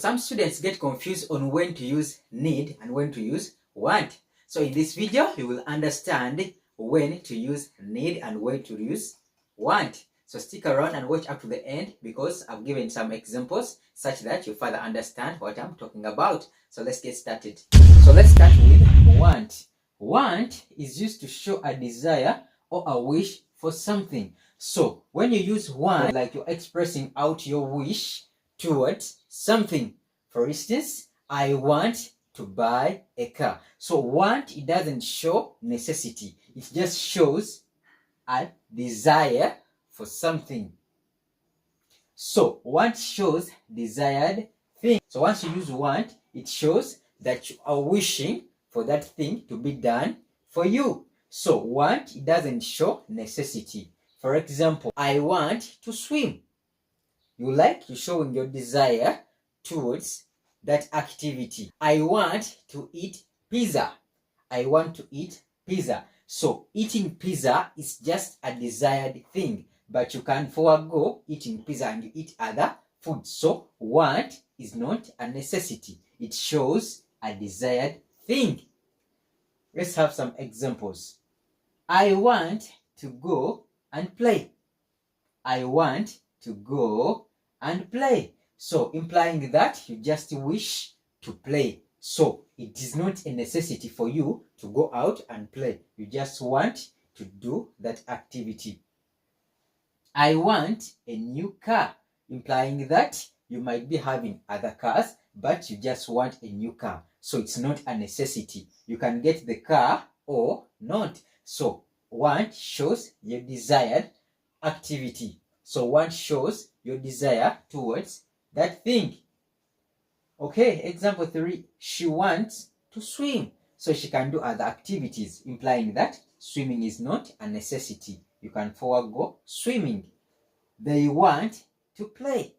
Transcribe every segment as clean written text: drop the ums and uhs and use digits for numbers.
some students get confused on when to use need and when to use want. So in this video, you will understand when to use need and when to use want. So stick around and watch up to the end because I've given some examples such that you further understand what I'm talking about. So let's get started. So let's start with want. Want is used to show a desire or a wish for something. So when you use want, like you're expressing out your wish towards something. For instance, I want to buy a car. So want, it doesn't show necessity. It just shows a desire for something. So want shows desired thing. So once you use want, it shows that you are wishing for that thing to be done for you. So want, it doesn't show necessity. For example, I want to swim. You're showing your desire towards that activity. I want to eat pizza. I want to eat pizza. So eating pizza is just a desired thing, but you can forego eating pizza and you eat other food. So want is not a necessity. It shows a desired thing. Let's have some examples. I want to go and play. I want to go and play. So implying that you just wish to play. So it is not a necessity for you to go out and play. You just want to do that activity. I want a new car, implying that you might be having other cars, but you just want a new car. So it's not a necessity. You can get the car or not. So want shows your desired activity. So want shows your desire towards that thing. Okay, example 3. She wants to swim. So she can do other activities, implying that swimming is not a necessity. You can forego swimming. They want to play.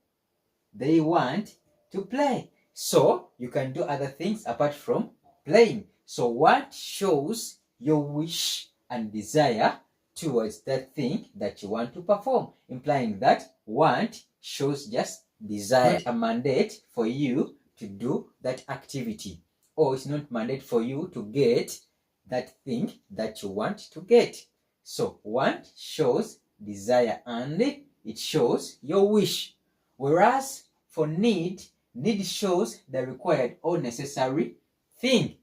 They want to play. So you can do other things apart from playing. So want shows your wish and desire towards that thing that you want to perform, implying that want shows just desire, a mandate for you to do that activity, or it's not mandate for you to get that thing that you want to get. So want shows desire and it shows your wish. Whereas for need shows the required or necessary thing.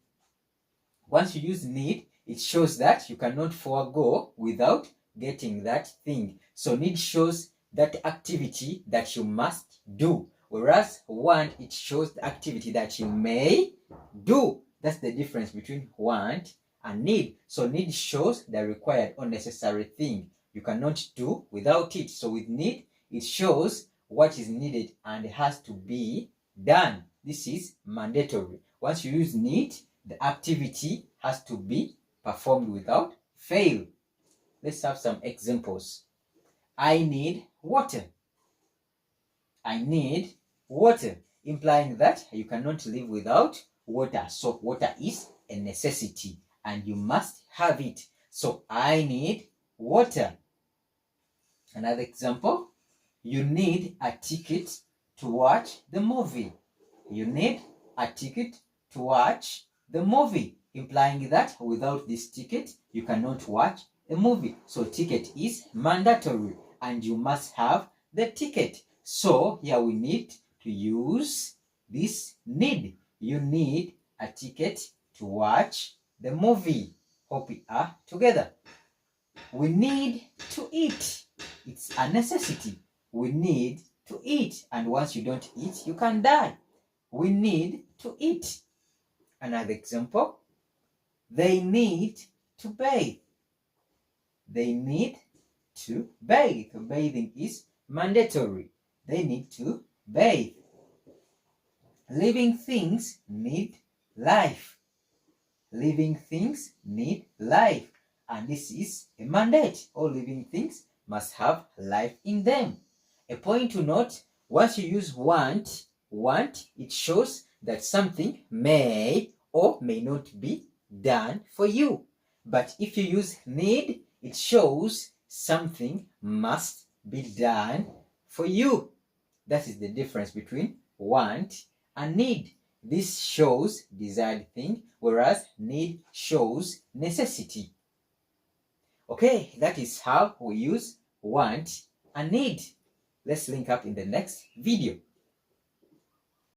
Once you use need, it shows that you cannot forego without getting that thing. So need shows that activity that you must do. Whereas want, it shows the activity that you may do. That's the difference between want and need. So need shows the required or necessary thing. You cannot do without it. So with need, it shows what is needed and has to be done. This is mandatory. Once you use need, the activity has to be performed without fail. Let's have some examples. I need water. I need water, implying that you cannot live without water. So water is a necessity and you must have it. So I need water. Another example, you need a ticket to watch the movie. You need a ticket to watch the movie, implying that without this ticket, you cannot watch a movie. So ticket is mandatory and you must have the ticket. So here we need to use this need. You need a ticket to watch the movie. Hope we are together. We need to eat. It's a necessity. We need to eat. And once you don't eat, you can die. We need to eat. Another example, they need to bathe. They need to bathe. Bathing is mandatory. They need to bathe. Living things need life. Living things need life. And this is a mandate. All living things must have life in them. A point to note, once you use want, it shows that something may or may not be done for you. But if you use need, it shows something must be done for you. That is the difference between want and need. This shows desired thing, whereas need shows necessity. Okay, that is how we use want and need. Let's link up in the next video.